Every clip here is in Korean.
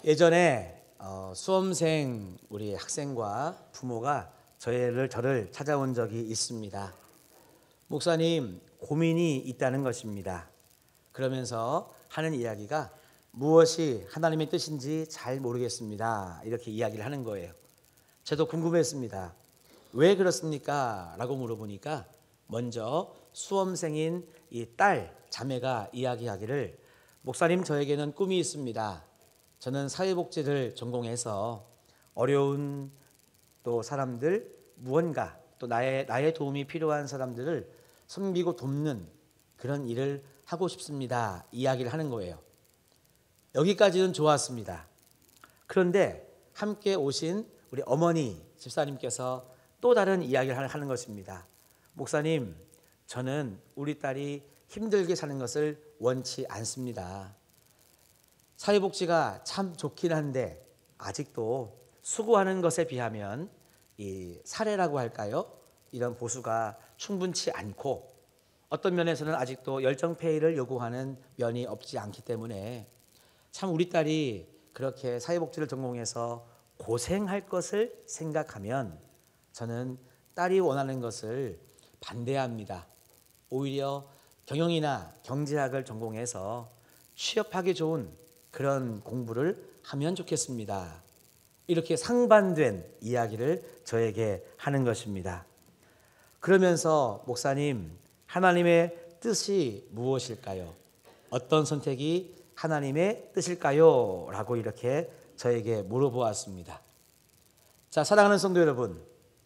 예전에 수험생 우리 학생과 부모가 저를 찾아온 적이 있습니다. 목사님, 고민이 있다는 것입니다. 그러면서 하는 이야기가 무엇이 하나님의 뜻인지 잘 모르겠습니다. 이렇게 이야기를 하는 거예요. 저도 궁금했습니다. 왜 그렇습니까? 라고 물어보니까 먼저 수험생인 이 딸, 자매가 이야기하기를, 목사님, 저에게는 꿈이 있습니다. 저는 사회복지를 전공해서 어려운 또 사람들, 무언가 또 나의 도움이 필요한 사람들을 섬기고 돕는 그런 일을 하고 싶습니다. 이야기를 하는 거예요. 여기까지는 좋았습니다. 그런데 함께 오신 우리 어머니 집사님께서 또 다른 이야기를 하는 것입니다. 목사님, 저는 우리 딸이 힘들게 사는 것을 원치 않습니다. 사회복지가 참 좋긴 한데 아직도 수고하는 것에 비하면 이 사례라고 할까요? 이런 보수가 충분치 않고 어떤 면에서는 아직도 열정페이를 요구하는 면이 없지 않기 때문에 참 우리 딸이 그렇게 사회복지를 전공해서 고생할 것을 생각하면 저는 딸이 원하는 것을 반대합니다. 오히려 경영이나 경제학을 전공해서 취업하기 좋은 그런 공부를 하면 좋겠습니다. 이렇게 상반된 이야기를 저에게 하는 것입니다. 그러면서 목사님, 하나님의 뜻이 무엇일까요? 어떤 선택이 하나님의 뜻일까요? 라고 이렇게 저에게 물어보았습니다. 자, 사랑하는 성도 여러분,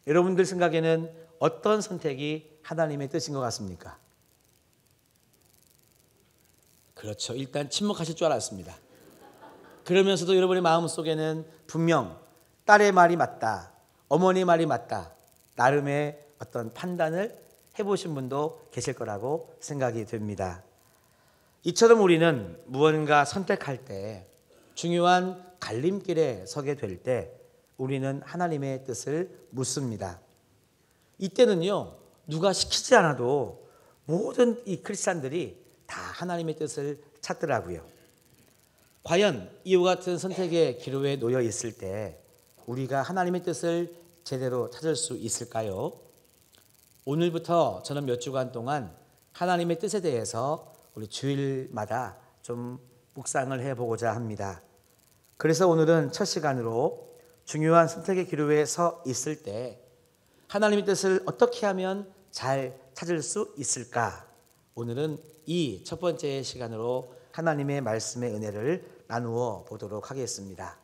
여러분들 생각에는 어떤 선택이 하나님의 뜻인 것 같습니까? 그렇죠. 일단 침묵하실 줄 알았습니다. 그러면서도 여러분의 마음속에는 분명 딸의 말이 맞다, 어머니 말이 맞다, 나름의 어떤 판단을 해보신 분도 계실 거라고 생각이 됩니다. 이처럼 우리는 무언가 선택할 때, 중요한 갈림길에 서게 될 때 우리는 하나님의 뜻을 묻습니다. 이때는요, 누가 시키지 않아도 모든 이 크리스찬들이 다 하나님의 뜻을 찾더라고요. 과연 이와 같은 선택의 기로에 놓여 있을 때 우리가 하나님의 뜻을 제대로 찾을 수 있을까요? 오늘부터 저는 몇 주간 동안 하나님의 뜻에 대해서 우리 주일마다 좀 묵상을 해보고자 합니다. 그래서 오늘은 첫 시간으로 중요한 선택의 기로에 서 있을 때 하나님의 뜻을 어떻게 하면 잘 찾을 수 있을까? 오늘은 이 첫 번째 시간으로 하나님의 말씀의 은혜를 나누어 보도록 하겠습니다.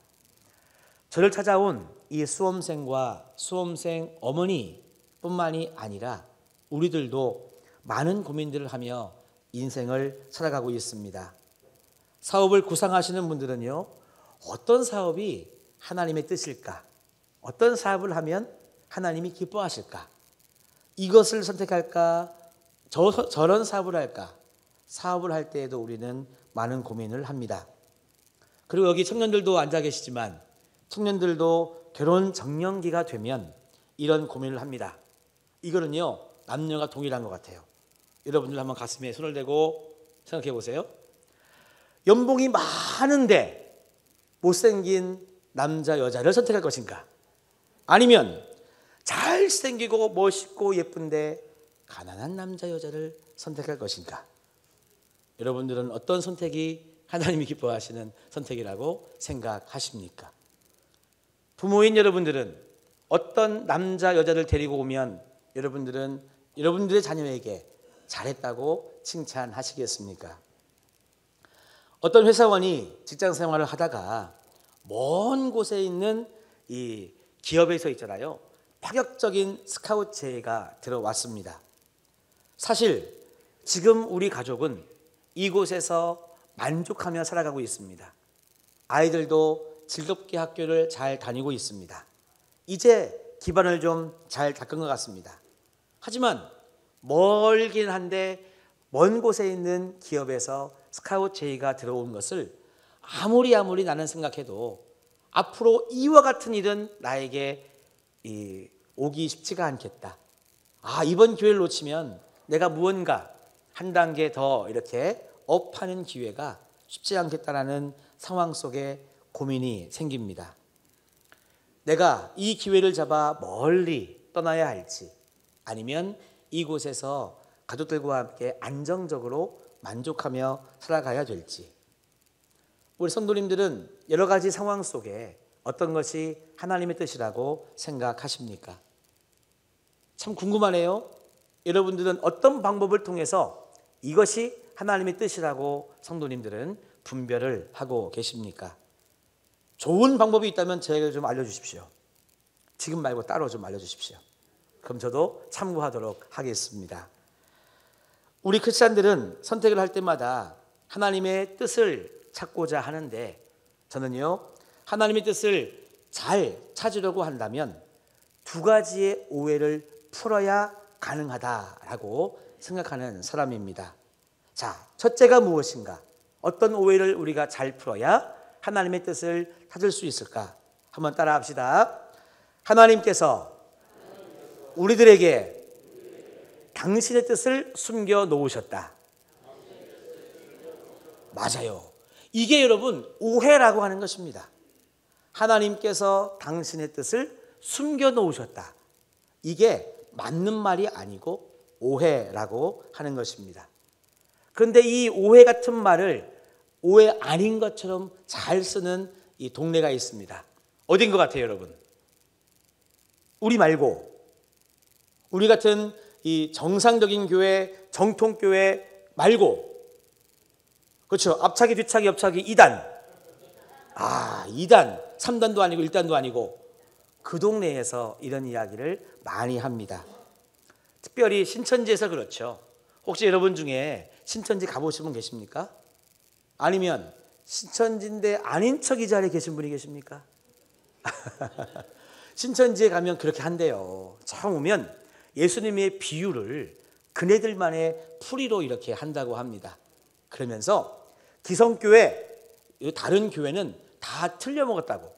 저를 찾아온 이 수험생과 수험생 어머니뿐만이 아니라 우리들도 많은 고민들을 하며 인생을 살아가고 있습니다. 사업을 구상하시는 분들은요, 어떤 사업이 하나님의 뜻일까? 어떤 사업을 하면 하나님이 기뻐하실까? 이것을 선택할까? 저런 사업을 할까? 사업을 할 때에도 우리는 많은 고민을 합니다. 그리고 여기 청년들도 앉아 계시지만 청년들도 결혼 적령기가 되면 이런 고민을 합니다. 이거는요, 남녀가 동일한 것 같아요. 여러분들 한번 가슴에 손을 대고 생각해 보세요. 연봉이 많은데 못생긴 남자 여자를 선택할 것인가? 아니면 잘생기고 멋있고 예쁜데 가난한 남자 여자를 선택할 것인가? 여러분들은 어떤 선택이 하나님이 기뻐하시는 선택이라고 생각하십니까? 부모인 여러분들은 어떤 남자 여자를 데리고 오면 여러분들은 여러분들의 자녀에게 잘했다고 칭찬하시겠습니까? 어떤 회사원이 직장 생활을 하다가 먼 곳에 있는 이 기업에서 있잖아요, 파격적인 스카우트 제의가 들어왔습니다. 사실 지금 우리 가족은 이곳에서 만족하며 살아가고 있습니다. 아이들도 즐겁게 학교를 잘 다니고 있습니다. 이제 기반을 좀 잘 닦은 것 같습니다. 하지만 멀긴 한데 먼 곳에 있는 기업에서 스카우트 제의가 들어온 것을 아무리 나는 생각해도 앞으로 이와 같은 일은 나에게 오기 쉽지가 않겠다. 이번 기회를 놓치면 내가 무언가 한 단계 더 이렇게 업하는 기회가 쉽지 않겠다라는 상황 속에 고민이 생깁니다. 내가 이 기회를 잡아 멀리 떠나야 할지, 아니면 이곳에서 가족들과 함께 안정적으로 만족하며 살아가야 될지. 우리 성도님들은 여러 가지 상황 속에 어떤 것이 하나님의 뜻이라고 생각하십니까? 참 궁금하네요. 여러분들은 어떤 방법을 통해서 이것이 하나님의 뜻이라고 성도님들은 분별을 하고 계십니까? 좋은 방법이 있다면 저에게 좀 알려주십시오. 지금 말고 따로 좀 알려주십시오. 그럼 저도 참고하도록 하겠습니다. 우리 크리스찬들은 선택을 할 때마다 하나님의 뜻을 찾고자 하는데, 저는요, 하나님의 뜻을 잘 찾으려고 한다면 두 가지의 오해를 풀어야 가능하다라고 생각하는 사람입니다. 자, 첫째가 무엇인가? 어떤 오해를 우리가 잘 풀어야 하나님의 뜻을 찾을 수 있을까? 한번 따라 합시다. 하나님께서 우리들에게 당신의 뜻을 숨겨 놓으셨다. 맞아요. 이게 여러분 오해라고 하는 것입니다. 하나님께서 당신의 뜻을 숨겨 놓으셨다. 이게 맞는 말이 아니고 오해라고 하는 것입니다. 그런데 이 오해 같은 말을 오해 아닌 것처럼 잘 쓰는 이 동네가 있습니다. 어딘 것 같아요, 여러분? 우리 말고, 우리 같은 이 정상적인 교회, 정통교회 말고, 그렇죠? 앞차기, 뒤차기, 옆차기 2단. 2단, 3단도 아니고 1단도 아니고 그 동네에서 이런 이야기를 많이 합니다. 특별히 신천지에서 그렇죠. 혹시 여러분 중에 신천지 가보신 분 계십니까? 아니면 신천지인데 아닌 척 이 자리에 계신 분이 계십니까? 신천지에 가면 그렇게 한대요. 처음 오면 예수님의 비유를 그네들만의 풀이로 이렇게 한다고 합니다. 그러면서 기성교회, 다른 교회는 다 틀려먹었다고,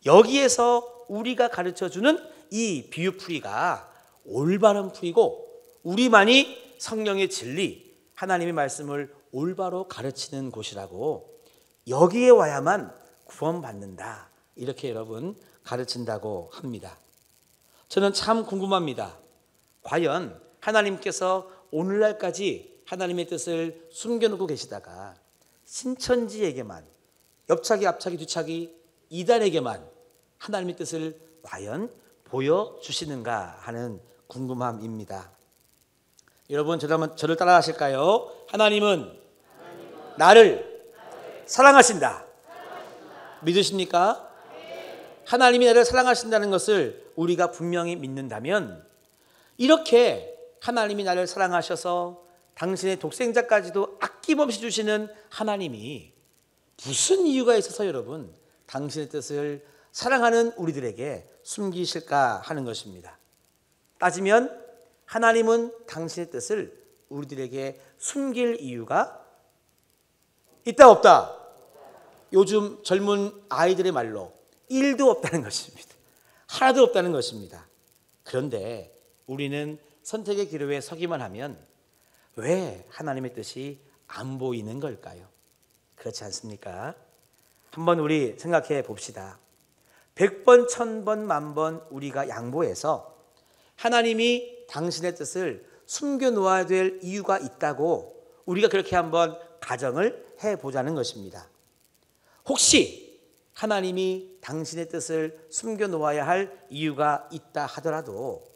여기에서 우리가 가르쳐주는 이 비유풀이가 올바른 풀이고 우리만이 성령의 진리, 하나님의 말씀을 올바로 가르치는 곳이라고, 여기에 와야만 구원받는다, 이렇게 여러분 가르친다고 합니다. 저는 참 궁금합니다. 과연 하나님께서 오늘날까지 하나님의 뜻을 숨겨놓고 계시다가 신천지에게만, 옆차기, 앞차기, 뒤차기 2단에게만 하나님의 뜻을 과연 보여주시는가 하는 궁금함입니다. 여러분, 저를 따라 하실까요? 하나님은 나를 사랑하신다. 믿으십니까? 하나님이 나를 사랑하신다는 것을 우리가 분명히 믿는다면, 이렇게 하나님이 나를 사랑하셔서 당신의 독생자까지도 아낌없이 주시는 하나님이 무슨 이유가 있어서 여러분 당신의 뜻을 사랑하는 우리들에게 숨기실까 하는 것입니다. 따지면 하나님은 당신의 뜻을 우리들에게 숨길 이유가 있다 없다? 요즘 젊은 아이들의 말로 1도 없다는 것입니다. 하나도 없다는 것입니다. 그런데 우리는 선택의 기로에 서기만 하면 왜 하나님의 뜻이 안 보이는 걸까요? 그렇지 않습니까? 한번 우리 생각해 봅시다. 100번, 1000번, 10,000번 우리가 양보해서 하나님이 당신의 뜻을 숨겨 놓아야 될 이유가 있다고 우리가 그렇게 한번 가정을 해보자는 것입니다. 혹시 하나님이 당신의 뜻을 숨겨 놓아야 할 이유가 있다 하더라도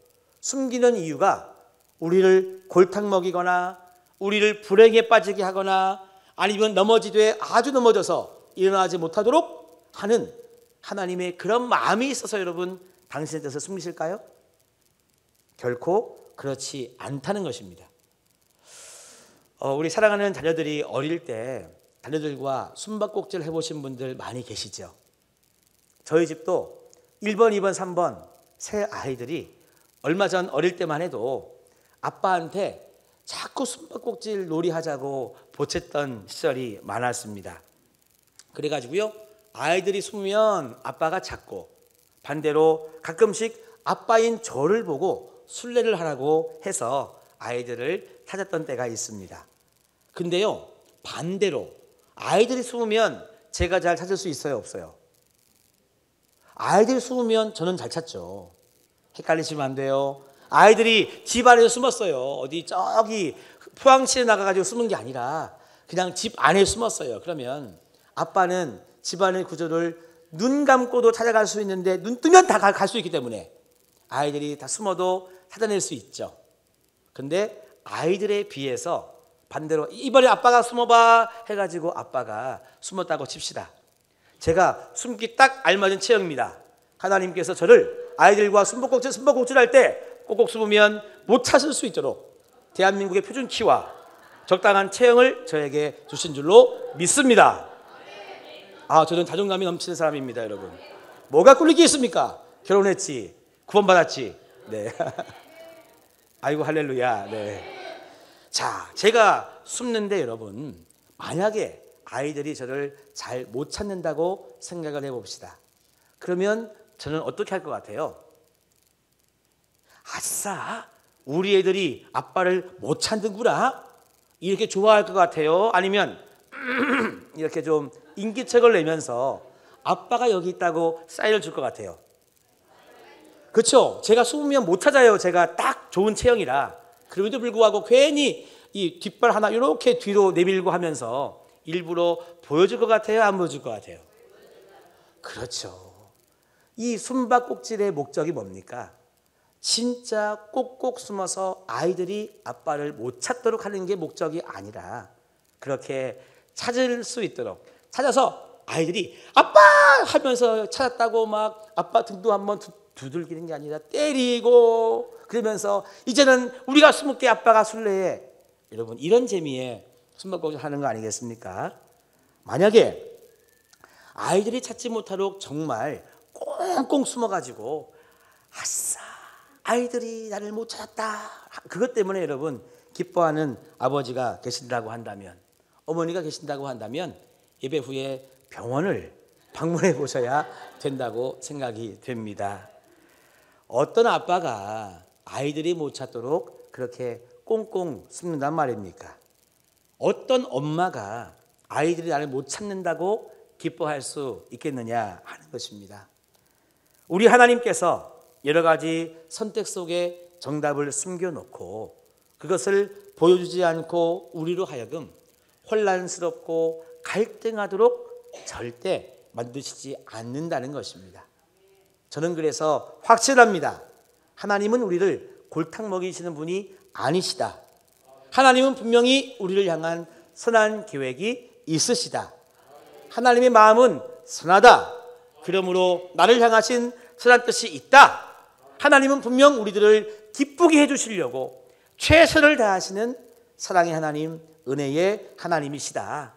숨기는 이유가 우리를 골탕 먹이거나 우리를 불행에 빠지게 하거나 아니면 넘어지되 아주 넘어져서 일어나지 못하도록 하는 하나님의 그런 마음이 있어서 여러분 당신의 뜻을 숨기실까요? 결코 그렇지 않다는 것입니다. 우리 사랑하는 자녀들이 어릴 때 자녀들과 숨바꼭질 해보신 분들 많이 계시죠? 저희 집도 1번, 2번, 3번 세 아이들이 얼마 전 어릴 때만 해도 아빠한테 자꾸 숨바꼭질 놀이하자고 보챘던 시절이 많았습니다. 그래가지고요, 아이들이 숨으면 아빠가 찾고 반대로 가끔씩 아빠인 저를 보고 술래를 하라고 해서 아이들을 찾았던 때가 있습니다. 근데요, 반대로 아이들이 숨으면 제가 잘 찾을 수 있어요, 없어요? 아이들이 숨으면 저는 잘 찾죠. 헷갈리시면 안 돼요. 아이들이 집 안에 숨었어요. 어디 저기 포항시에 나가가지고 숨은 게 아니라 그냥 집 안에 숨었어요. 그러면 아빠는 집안의 구조를 눈 감고도 찾아갈 수 있는데 눈 뜨면 다 갈 수 있기 때문에 아이들이 다 숨어도 찾아낼 수 있죠. 근데 아이들에 비해서 반대로 이번에 아빠가 숨어봐 해가지고 아빠가 숨었다고 칩시다. 제가 숨기 딱 알맞은 체형입니다. 하나님께서 저를 아이들과 숨바꼭질 할 때 꼭꼭 숨으면 못 찾을 수 있도록 대한민국의 표준 키와 적당한 체형을 저에게 주신 줄로 믿습니다. 저는 자존감이 넘치는 사람입니다, 여러분. 뭐가 꿀릴 게 있습니까? 결혼했지, 구원받았지. 네. 아이고 할렐루야. 네. 자, 제가 숨는데 여러분, 만약에 아이들이 저를 잘 못 찾는다고 생각을 해봅시다. 그러면 저는 어떻게 할 것 같아요? 아싸, 우리 애들이 아빠를 못 찾는구나, 이렇게 좋아할 것 같아요? 아니면 이렇게 좀 인기척을 내면서 아빠가 여기 있다고 사인을 줄 것 같아요? 그렇죠? 제가 숨으면 못 찾아요. 제가 딱 좋은 체형이라. 그럼에도 불구하고 괜히 이 뒷발 하나 이렇게 뒤로 내밀고 하면서 일부러 보여줄 것 같아요? 안 보여줄 것 같아요? 그렇죠. 이 숨바꼭질의 목적이 뭡니까? 진짜 꼭꼭 숨어서 아이들이 아빠를 못 찾도록 하는 게 목적이 아니라 그렇게 찾을 수 있도록, 찾아서 아이들이 아빠 하면서 찾았다고 막 아빠 등도 한번 두들기는 게 아니라 때리고 그러면서 이제는 우리가 숨을게 아빠가 술래해. 여러분, 이런 재미에 숨바꼭질 하는 거 아니겠습니까? 만약에 아이들이 찾지 못하도록 정말 꽁꽁 숨어가지고 아싸, 아이들이 나를 못 찾았다, 그것 때문에 여러분 기뻐하는 아버지가 계신다고 한다면, 어머니가 계신다고 한다면 예배 후에 병원을 방문해 보셔야 된다고 생각이 됩니다. 어떤 아빠가 아이들이 못 찾도록 그렇게 꽁꽁 숨는단 말입니까? 어떤 엄마가 아이들이 나를 못 찾는다고 기뻐할 수 있겠느냐 하는 것입니다. 우리 하나님께서 여러 가지 선택 속에 정답을 숨겨놓고 그것을 보여주지 않고 우리로 하여금 혼란스럽고 갈등하도록 절대 만드시지 않는다는 것입니다. 저는 그래서 확실합니다. 하나님은 우리를 골탕 먹이시는 분이 아니시다. 하나님은 분명히 우리를 향한 선한 계획이 있으시다. 하나님의 마음은 선하다. 그러므로 나를 향하신 선한 뜻이 있다. 하나님은 분명 우리들을 기쁘게 해주시려고 최선을 다하시는 사랑의 하나님, 은혜의 하나님이시다.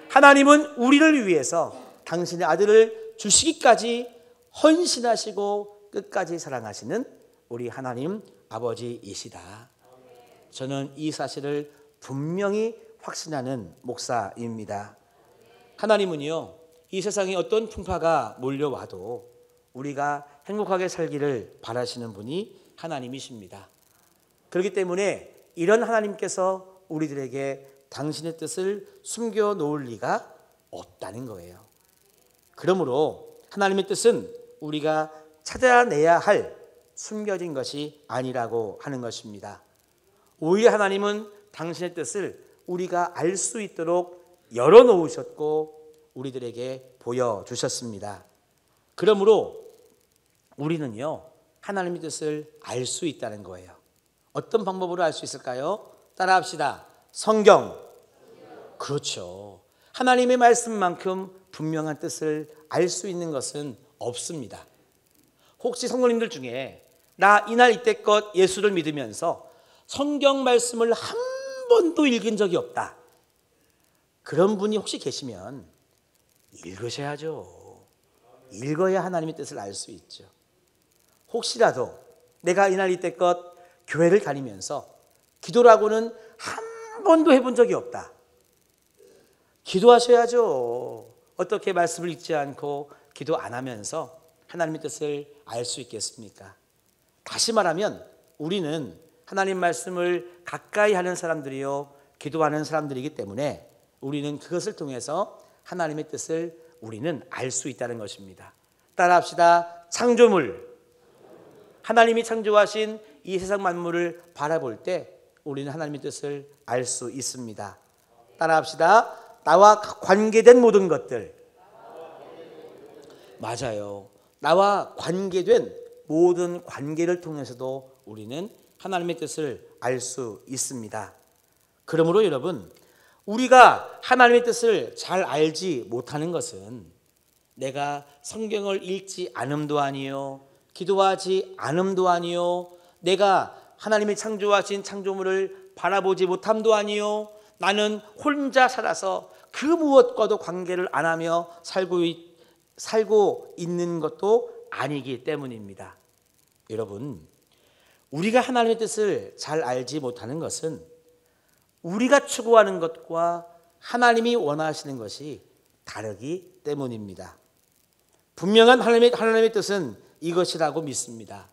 하나님은 우리를 위해서 당신의 아들을 주시기까지 헌신하시고 끝까지 사랑하시는 우리 하나님 아버지이시다. 저는 이 사실을 분명히 확신하는 목사입니다. 하나님은요, 이 세상에 어떤 풍파가 몰려와도 우리가 행복하게 살기를 바라시는 분이 하나님이십니다. 그렇기 때문에 이런 하나님께서 우리들에게 당신의 뜻을 숨겨 놓을 리가 없다는 거예요. 그러므로 하나님의 뜻은 우리가 찾아내야 할 숨겨진 것이 아니라고 하는 것입니다. 오히려 하나님은 당신의 뜻을 우리가 알 수 있도록 열어놓으셨고 우리들에게 보여주셨습니다. 그러므로 우리는요, 하나님의 뜻을 알 수 있다는 거예요. 어떤 방법으로 알 수 있을까요? 따라합시다. 성경. 그렇죠. 하나님의 말씀만큼 분명한 뜻을 알 수 있는 것은 없습니다. 혹시 성도님들 중에 나 이날 이때껏 예수를 믿으면서 성경 말씀을 한 번도 읽은 적이 없다, 그런 분이 혹시 계시면 읽으셔야죠. 읽어야 하나님의 뜻을 알 수 있죠. 혹시라도 내가 이날 이때껏 교회를 다니면서 기도라고는 한 번도 해본 적이 없다, 기도하셔야죠. 어떻게 말씀을 읽지 않고 기도 안 하면서 하나님의 뜻을 알 수 있겠습니까? 다시 말하면 우리는 하나님 말씀을 가까이 하는 사람들이요, 기도하는 사람들이기 때문에 우리는 그것을 통해서 하나님의 뜻을 우리는 알 수 있다는 것입니다. 따라합시다. 창조물. 하나님이 창조하신 이 세상 만물을 바라볼 때 우리는 하나님의 뜻을 알 수 있습니다. 따라합시다. 나와 관계된 모든 것들. 맞아요. 나와 관계된 모든 관계를 통해서도 우리는 하나님의 뜻을 알 수 있습니다. 그러므로 여러분, 우리가 하나님의 뜻을 잘 알지 못하는 것은 내가 성경을 읽지 않음도 아니요, 기도하지 않음도 아니요, 내가 하나님이 창조하신 창조물을 바라보지 못함도 아니요, 나는 혼자 살아서 그 무엇과도 관계를 안 하며 살고 있는 것도 아니기 때문입니다. 여러분, 우리가 하나님의 뜻을 잘 알지 못하는 것은 우리가 추구하는 것과 하나님이 원하시는 것이 다르기 때문입니다. 분명한 하나님의 뜻은 이것이라고 믿습니다.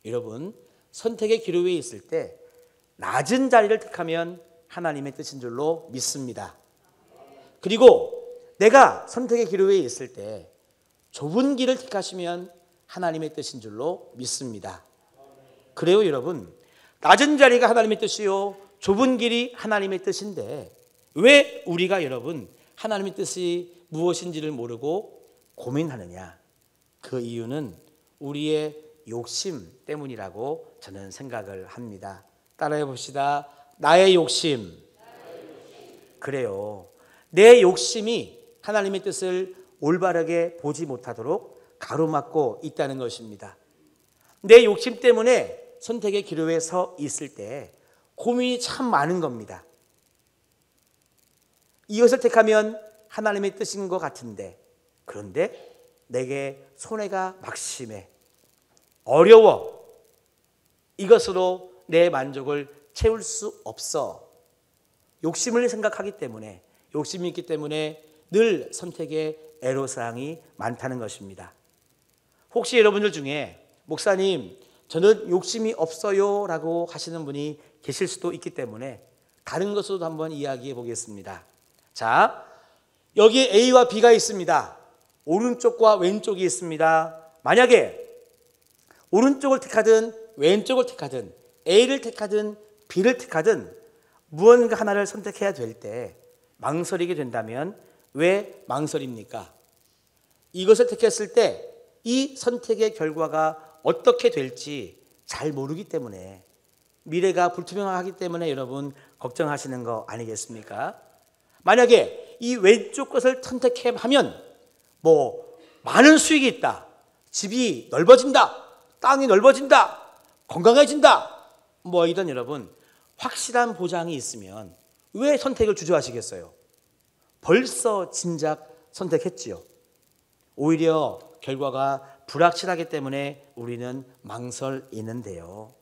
여러분, 선택의 기로에 있을 때 낮은 자리를 택하면 하나님의 뜻인 줄로 믿습니다. 그리고 내가 선택의 기로에 있을 때 좁은 길을 택하시면 하나님의 뜻인 줄로 믿습니다. 그래요, 여러분. 낮은 자리가 하나님의 뜻이요, 좁은 길이 하나님의 뜻인데 왜 우리가 여러분 하나님의 뜻이 무엇인지를 모르고 고민하느냐? 그 이유는 우리의 욕심 때문이라고 저는 생각을 합니다. 따라해 봅시다. 나의 욕심. 그래요. 내 욕심이 하나님의 뜻을 올바르게 보지 못하도록 가로막고 있다는 것입니다. 내 욕심 때문에 선택의 기로에 서 있을 때 고민이 참 많은 겁니다. 이것을 택하면 하나님의 뜻인 것 같은데, 그런데 내게 손해가 막심해, 어려워, 이것으로 내 만족을 채울 수 없어. 욕심을 생각하기 때문에, 욕심이 있기 때문에 늘 선택의 애로사항이 많다는 것입니다. 혹시 여러분들 중에 목사님, 저는 욕심이 없어요 라고 하시는 분이 계실 수도 있기 때문에 다른 것으로도 한번 이야기해 보겠습니다. 자, 여기 A와 B가 있습니다. 오른쪽과 왼쪽이 있습니다. 만약에 오른쪽을 택하든 왼쪽을 택하든 A를 택하든 B를 택하든 무언가 하나를 선택해야 될 때 망설이게 된다면 왜 망설입니까? 이것을 택했을 때 이 선택의 결과가 어떻게 될지 잘 모르기 때문에, 미래가 불투명하기 때문에 여러분 걱정하시는 거 아니겠습니까? 만약에 이 왼쪽 것을 선택하면 많은 수익이 있다, 집이 넓어진다, 땅이 넓어진다, 건강해진다, 이런 여러분 확실한 보장이 있으면 왜 선택을 주저하시겠어요? 벌써 진작 선택했지요. 오히려 결과가 불확실하기 때문에 우리는 망설이는데요.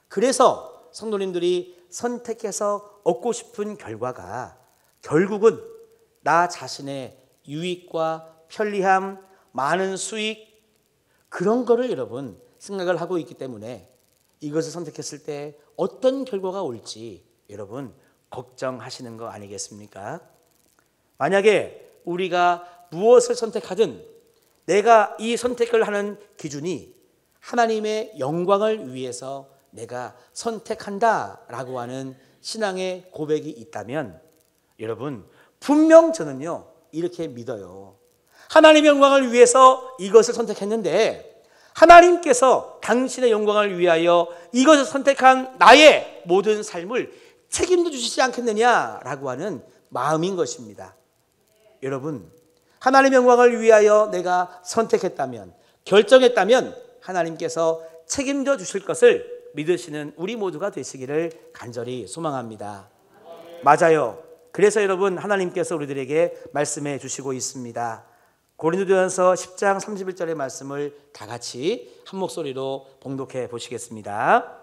그래서 성도님들이 선택해서 얻고 싶은 결과가 결국은 나 자신의 유익과 편리함, 많은 수익, 그런 거를 여러분 생각을 하고 있기 때문에 이것을 선택했을 때 어떤 결과가 올지 여러분 걱정하시는 거 아니겠습니까? 만약에 우리가 무엇을 선택하든 내가 이 선택을 하는 기준이 하나님의 영광을 위해서 내가 선택한다라고 하는 신앙의 고백이 있다면 여러분 분명 저는요 이렇게 믿어요. 하나님의 영광을 위해서 이것을 선택했는데 하나님께서 당신의 영광을 위하여 이것을 선택한 나의 모든 삶을 책임져 주시지 않겠느냐라고 하는 마음인 것입니다. 여러분, 하나님의 영광을 위하여 내가 선택했다면, 결정했다면 하나님께서 책임져 주실 것을 믿으시는 우리 모두가 되시기를 간절히 소망합니다. 맞아요. 그래서 여러분 하나님께서 우리들에게 말씀해 주시고 있습니다. 고린도전서 10장 31절의 말씀을 다 같이 한 목소리로 봉독해 보시겠습니다.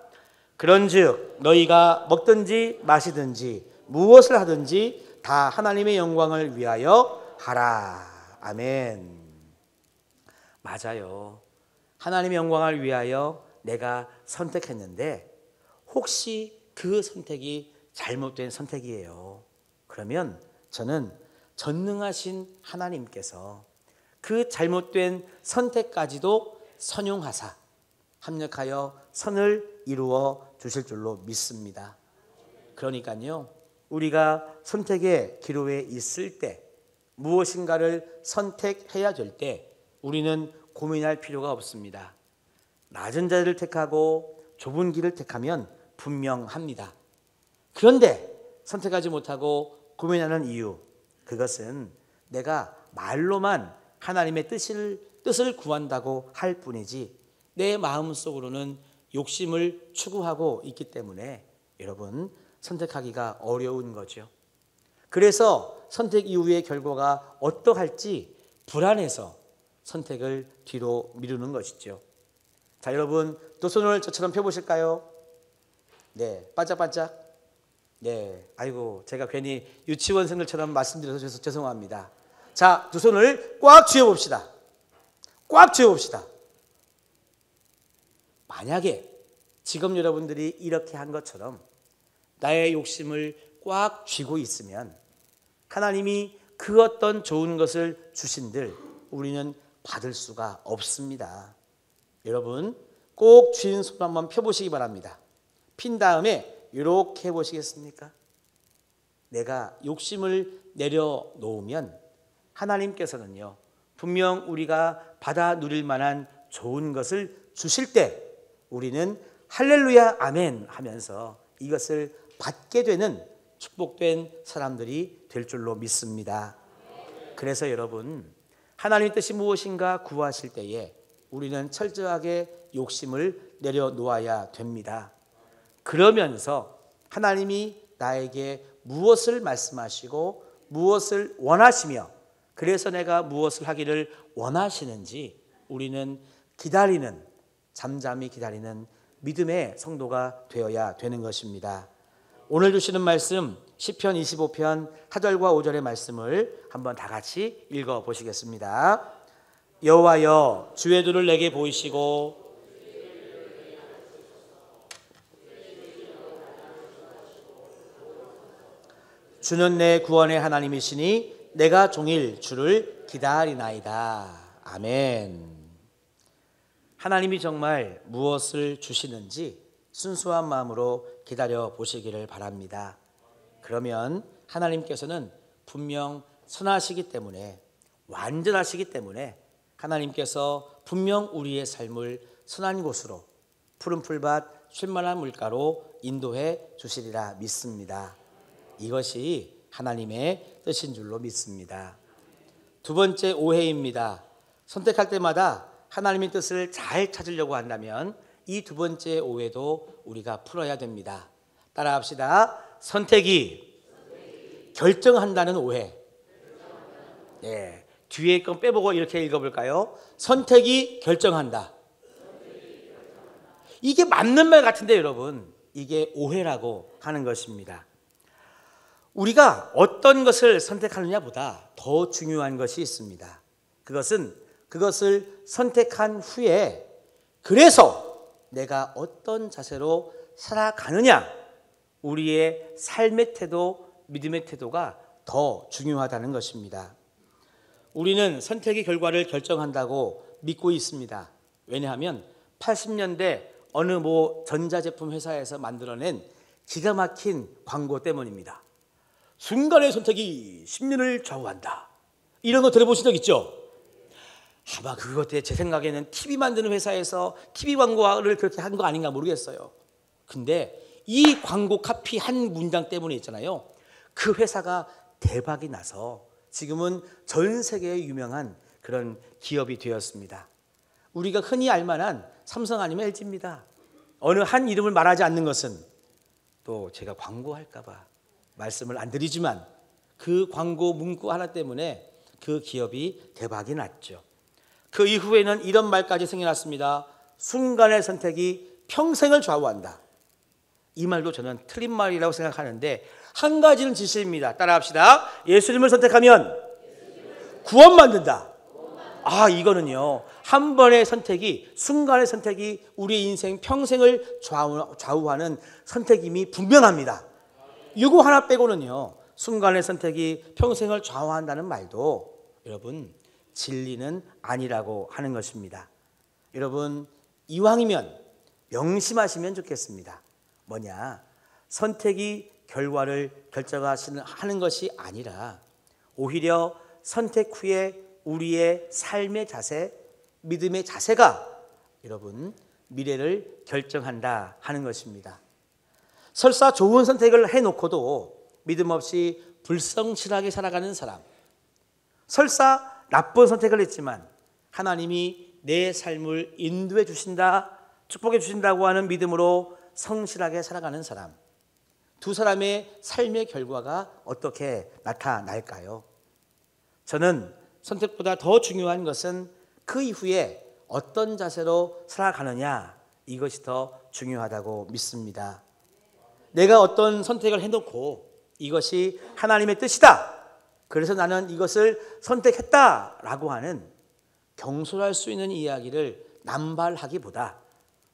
그런즉 너희가 먹든지 마시든지 무엇을 하든지 다 하나님의 영광을 위하여 하라. 아멘. 맞아요. 하나님의 영광을 위하여 내가 선택했는데 혹시 그 선택이 잘못된 선택이에요. 그러면 저는 전능하신 하나님께서 그 잘못된 선택까지도 선용하사 합력하여 선을 이루어 주실 줄로 믿습니다. 그러니까요, 우리가 선택의 기로에 있을 때, 무엇인가를 선택해야 될 때 우리는 고민할 필요가 없습니다. 낮은 자리를 택하고 좁은 길을 택하면 분명합니다. 그런데 선택하지 못하고 고민하는 이유, 그것은 내가 말로만 하나님의 뜻을 구한다고 할 뿐이지 내 마음속으로는 욕심을 추구하고 있기 때문에 여러분, 선택하기가 어려운 거죠. 그래서 선택 이후의 결과가 어떠할지 불안해서 선택을 뒤로 미루는 것이죠. 자, 여러분, 두 손을 저처럼 펴보실까요? 네, 반짝반짝. 네, 아이고, 제가 괜히 유치원생들처럼 말씀드려서 죄송합니다. 자, 두 손을 꽉 쥐어봅시다. 꽉 쥐어봅시다. 만약에 지금 여러분들이 이렇게 한 것처럼 나의 욕심을 꽉 쥐고 있으면 하나님이 그 어떤 좋은 것을 주신들 우리는 받을 수가 없습니다. 여러분, 꼭 쥐은 손 한번 펴보시기 바랍니다. 핀 다음에 이렇게 해보시겠습니까? 내가 욕심을 내려놓으면 하나님께서는요, 분명 우리가 받아 누릴 만한 좋은 것을 주실 때 우리는 할렐루야 아멘 하면서 이것을 받게 되는 축복된 사람들이 될 줄로 믿습니다. 그래서 여러분, 하나님의 뜻이 무엇인가 구하실 때에 우리는 철저하게 욕심을 내려놓아야 됩니다. 그러면서 하나님이 나에게 무엇을 말씀하시고 무엇을 원하시며 그래서 내가 무엇을 하기를 원하시는지 우리는 기다리는, 잠잠히 기다리는 믿음의 성도가 되어야 되는 것입니다. 오늘 주시는 말씀 시편 25편 4절과 5절의 말씀을 한번 다 같이 읽어 보시겠습니다. 여호와여, 주의 도를 내게 보이시고 주는 내 구원의 하나님이시니 내가 종일 주를 기다리나이다. 아멘. 하나님이 정말 무엇을 주시는지 순수한 마음으로 기다려 보시기를 바랍니다. 그러면 하나님께서는 분명 선하시기 때문에, 완전하시기 때문에 하나님께서 분명 우리의 삶을 선한 곳으로, 푸른 풀밭 쉴만한 물가로 인도해 주시리라 믿습니다. 이것이 하나님의 뜻인 줄로 믿습니다. 두 번째 오해입니다. 선택할 때마다 하나님의 뜻을 잘 찾으려고 한다면 이 두 번째 오해도 우리가 풀어야 됩니다. 따라합시다. 선택이 결정한다는 오해. 네, 뒤에 건 빼보고 이렇게 읽어볼까요? 선택이 결정한다. 이게 맞는 말 같은데 여러분, 이게 오해라고 하는 것입니다. 우리가 어떤 것을 선택하느냐보다 더 중요한 것이 있습니다. 그것을 선택한 후에 그래서 내가 어떤 자세로 살아가느냐, 우리의 삶의 태도, 믿음의 태도가 더 중요하다는 것입니다. 우리는 선택의 결과를 결정한다고 믿고 있습니다. 왜냐하면 80년대 어느 전자제품 회사에서 만들어낸 기가 막힌 광고 때문입니다. 순간의 선택이 10년을 좌우한다. 이런 거 들어보신 적 있죠? 아마 그것 때 제 생각에는 TV 만드는 회사에서 TV 광고를 그렇게 한 거 아닌가 모르겠어요. 근데 이 광고 카피 한 문장 때문에 있잖아요. 그 회사가 대박이 나서 지금은 전 세계에 유명한 그런 기업이 되었습니다. 우리가 흔히 알만한 삼성 아니면 LG입니다. 어느 한 이름을 말하지 않는 것은 또 제가 광고할까 봐 말씀을 안 드리지만 그 광고 문구 하나 때문에 그 기업이 대박이 났죠. 그 이후에는 이런 말까지 생겨났습니다. 순간의 선택이 평생을 좌우한다. 이 말도 저는 틀린 말이라고 생각하는데 한 가지는 진실입니다. 따라합시다. 예수님을 선택하면 구원받는다. 이거는요, 한 번의 선택이, 순간의 선택이 우리 인생 평생을 좌우하는 선택임이 분명합니다. 이거 하나 빼고는요, 순간의 선택이 평생을 좌우한다는 말도 여러분 진리는 아니라고 하는 것입니다. 여러분 이왕이면 명심하시면 좋겠습니다. 뭐냐? 선택이 결과를 결정하는 것이 아니라 오히려 선택 후에 우리의 삶의 자세, 믿음의 자세가 여러분 미래를 결정한다 하는 것입니다. 설사 좋은 선택을 해놓고도 믿음 없이 불성실하게 살아가는 사람, 설사 나쁜 선택을 했지만 하나님이 내 삶을 인도해 주신다, 축복해 주신다고 하는 믿음으로 성실하게 살아가는 사람, 두 사람의 삶의 결과가 어떻게 나타날까요? 저는 선택보다 더 중요한 것은 그 이후에 어떤 자세로 살아가느냐, 이것이 더 중요하다고 믿습니다. 내가 어떤 선택을 해놓고 이것이 하나님의 뜻이다, 그래서 나는 이것을 선택했다라고 하는 경솔할 수 있는 이야기를 남발하기보다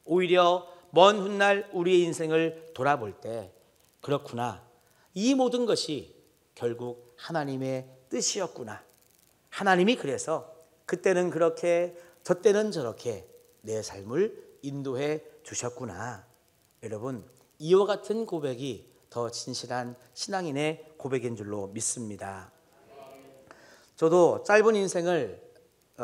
오히려 먼 훗날 우리의 인생을 돌아볼 때 그렇구나, 이 모든 것이 결국 하나님의 뜻이었구나, 하나님이 그래서 그때는 그렇게 저때는 저렇게 내 삶을 인도해 주셨구나. 여러분 이와 같은 고백이 더 진실한 신앙인의 고백인 줄로 믿습니다. 저도 짧은 인생을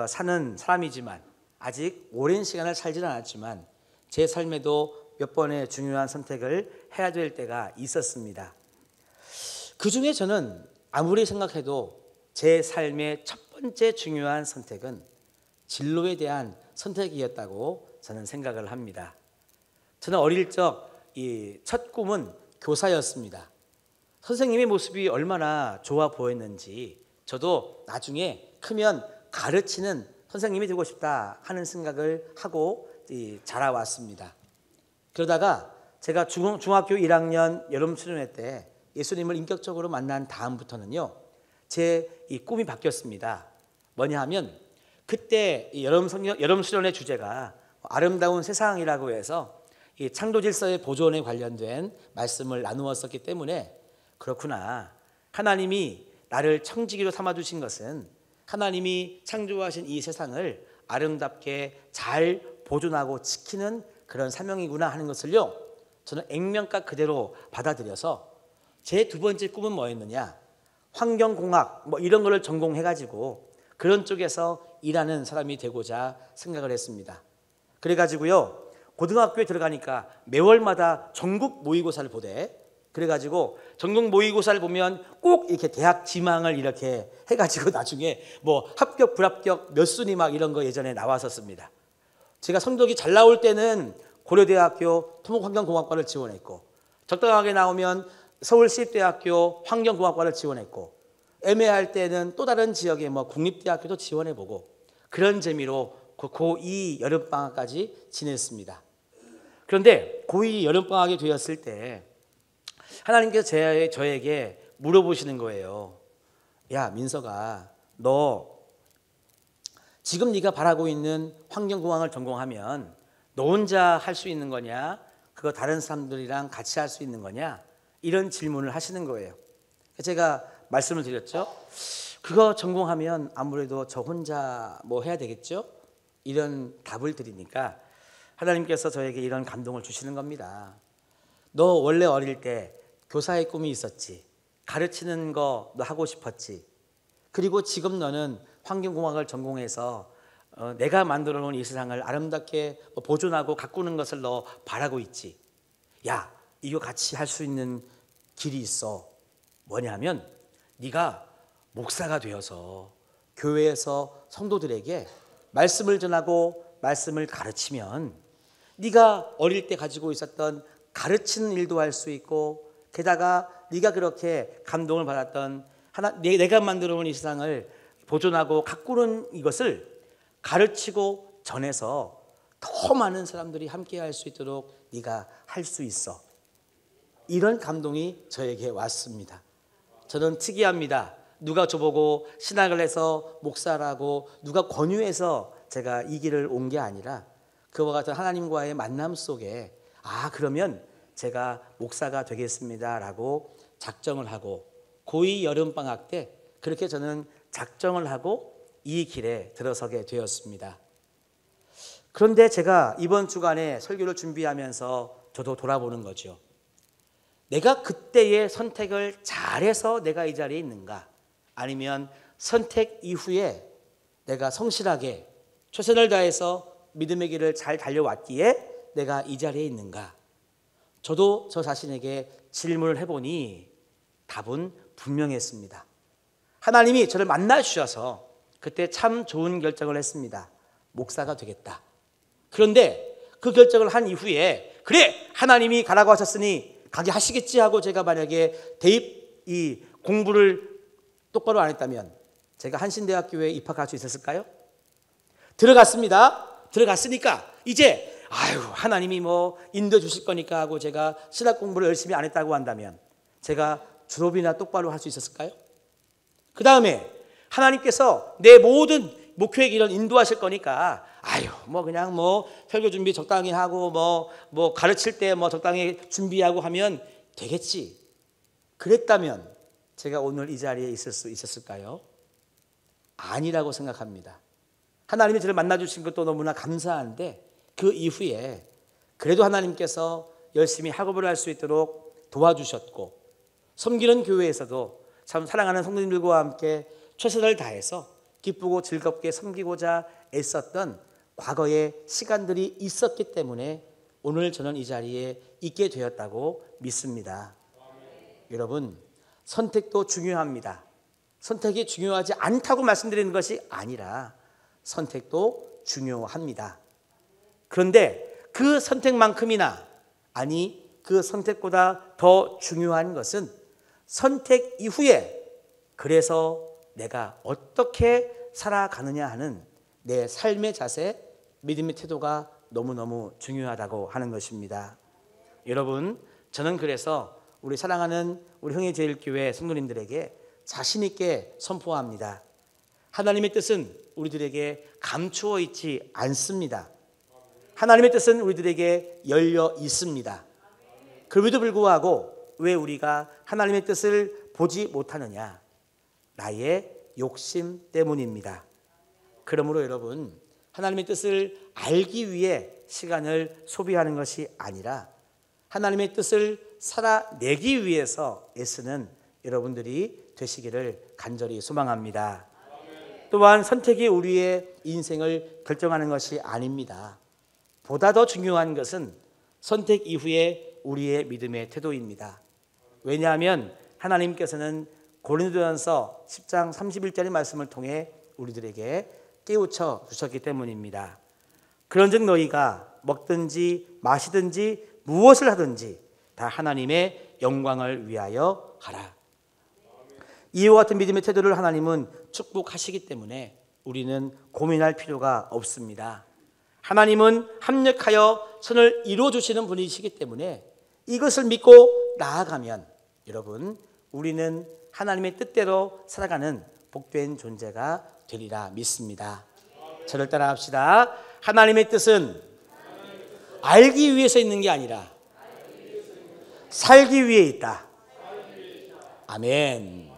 사는 사람이지만 아직 오랜 시간을 살지는 않았지만 제 삶에도 몇 번의 중요한 선택을 해야 될 때가 있었습니다. 그 중에 저는 아무리 생각해도 제 삶의 첫 번째 중요한 선택은 진로에 대한 선택이었다고 저는 생각을 합니다. 저는 어릴 적 이 첫 꿈은 교사였습니다. 선생님의 모습이 얼마나 좋아 보였는지 저도 나중에 크면 가르치는 선생님이 되고 싶다 하는 생각을 하고 자라왔습니다. 그러다가 제가 중학교 1학년 여름 수련회 때 예수님을 인격적으로 만난 다음부터는요, 제 이 꿈이 바뀌었습니다. 뭐냐 하면 그때 여름 수련회 주제가 아름다운 세상이라고 해서 이 창조 질서의 보존에 관련된 말씀을 나누었었기 때문에 그렇구나, 하나님이 나를 청지기로 삼아 주신 것은 하나님이 창조하신 이 세상을 아름답게 잘 보존하고 지키는 그런 사명이구나 하는 것을요, 저는 액면가 그대로 받아들여서 제 두 번째 꿈은 뭐였느냐, 환경공학 뭐 이런 거를 전공해가지고 그런 쪽에서 일하는 사람이 되고자 생각을 했습니다. 그래가지고요, 고등학교에 들어가니까 매월마다 전국 모의고사를 보대. 그래가지고 전국 모의고사를 보면 꼭 이렇게 대학 지망을 이렇게 해가지고 나중에 뭐 합격 불합격 몇 순위 막 이런 거 예전에 나왔었습니다. 제가 성적이 잘 나올 때는 고려대학교 토목환경공학과를 지원했고, 적당하게 나오면 서울시립대학교 환경공학과를 지원했고, 애매할 때는 또 다른 지역의 뭐 국립대학교도 지원해보고, 그런 재미로 고2 여름방학까지 지냈습니다. 그런데 고2 여름방학이 되었을 때 하나님께서 저에게 물어보시는 거예요. 야 민서가, 너 지금 네가 바라고 있는 환경공학을 전공하면 너 혼자 할 수 있는 거냐, 그거 다른 사람들이랑 같이 할 수 있는 거냐, 이런 질문을 하시는 거예요. 제가 말씀을 드렸죠. 그거 전공하면 아무래도 저 혼자 뭐 해야 되겠죠, 이런 답을 드리니까 하나님께서 저에게 이런 감동을 주시는 겁니다. 너 원래 어릴 때 교사의 꿈이 있었지, 가르치는 거 너 하고 싶었지, 그리고 지금 너는 환경공학을 전공해서 내가 만들어 놓은 이 세상을 아름답게 보존하고 가꾸는 것을 너 바라고 있지. 야, 이거 같이 할 수 있는 길이 있어. 뭐냐면 네가 목사가 되어서 교회에서 성도들에게 말씀을 전하고 말씀을 가르치면 네가 어릴 때 가지고 있었던 가르치는 일도 할 수 있고, 게다가 네가 그렇게 감동을 받았던 내가 만들어 놓은 이 세상을 보존하고 가꾸는 이것을 가르치고 전해서 더 많은 사람들이 함께 할 수 있도록 네가 할 수 있어. 이런 감동이 저에게 왔습니다. 저는 특이합니다. 누가 저보고 신학을 해서 목사라고 누가 권유해서 제가 이 길을 온 게 아니라 그와 같은 하나님과의 만남 속에 그러면 제가 목사가 되겠습니다라고 작정을 하고 고2 여름방학 때 그렇게 저는 작정을 하고 이 길에 들어서게 되었습니다. 그런데 제가 이번 주간에 설교를 준비하면서 저도 돌아보는 거죠. 내가 그때의 선택을 잘해서 내가 이 자리에 있는가? 아니면 선택 이후에 내가 성실하게 최선을 다해서 믿음의 길을 잘 달려왔기에 내가 이 자리에 있는가? 저도 저 자신에게 질문을 해보니 답은 분명했습니다. 하나님이 저를 만나주셔서 그때 참 좋은 결정을 했습니다. 목사가 되겠다. 그런데 그 결정을 한 이후에 그래 하나님이 가라고 하셨으니 가게 하시겠지 하고 제가 만약에 이 공부를 똑바로 안 했다면 제가 한신대학교에 입학할 수 있었을까요? 들어갔습니다. 들어갔으니까 이제 하나님이 뭐 인도해 주실 거니까 하고 제가 신학 공부를 열심히 안 했다고 한다면 제가 졸업이나 똑바로 할 수 있었을까요? 그 다음에 하나님께서 내 모든 목회의 길을 인도하실 거니까 그냥 설교 준비 적당히 하고 뭐 가르칠 때 적당히 준비하고 하면 되겠지. 그랬다면 제가 오늘 이 자리에 있을 수 있었을까요? 아니라고 생각합니다. 하나님이 저를 만나주신 것도 너무나 감사한데 그 이후에 그래도 하나님께서 열심히 학업을 할 수 있도록 도와주셨고 섬기는 교회에서도 참 사랑하는 성도님들과 함께 최선을 다해서 기쁘고 즐겁게 섬기고자 애썼던 과거의 시간들이 있었기 때문에 오늘 저는 이 자리에 있게 되었다고 믿습니다. 여러분, 선택도 중요합니다. 선택이 중요하지 않다고 말씀드리는 것이 아니라 선택도 중요합니다. 그런데 그 선택만큼이나 아니 그 선택보다 더 중요한 것은 선택 이후에 그래서 내가 어떻게 살아가느냐 하는 내 삶의 자세, 믿음의 태도가 너무너무 중요하다고 하는 것입니다. 여러분, 저는 그래서 우리 사랑하는 우리 형제제일교회 성도님들에게 자신 있게 선포합니다. 하나님의 뜻은 우리들에게 감추어 있지 않습니다. 하나님의 뜻은 우리들에게 열려 있습니다. 그럼에도 불구하고 왜 우리가 하나님의 뜻을 보지 못하느냐? 나의 욕심 때문입니다. 그러므로 여러분, 하나님의 뜻을 알기 위해 시간을 소비하는 것이 아니라 하나님의 뜻을 살아내기 위해서 애쓰는 여러분들이 되시기를 간절히 소망합니다. 또한 선택이 우리의 인생을 결정하는 것이 아닙니다. 보다 더 중요한 것은 선택 이후에 우리의 믿음의 태도입니다. 왜냐하면 하나님께서는 고린도전서 10장 31절의 말씀을 통해 우리들에게 깨우쳐 주셨기 때문입니다. 그런즉 너희가 먹든지 마시든지 무엇을 하든지 다 하나님의 영광을 위하여 하라. 이와 같은 믿음의 태도를 하나님은 축복하시기 때문에 우리는 고민할 필요가 없습니다. 하나님은 합력하여 선을 이루어주시는 분이시기 때문에 이것을 믿고 나아가면 여러분, 우리는 하나님의 뜻대로 살아가는 복된 존재가 되리라 믿습니다. 저를 따라 합시다. 하나님의 뜻은 알기 위해서 있는 게 아니라 살기 위해 있다. 아멘.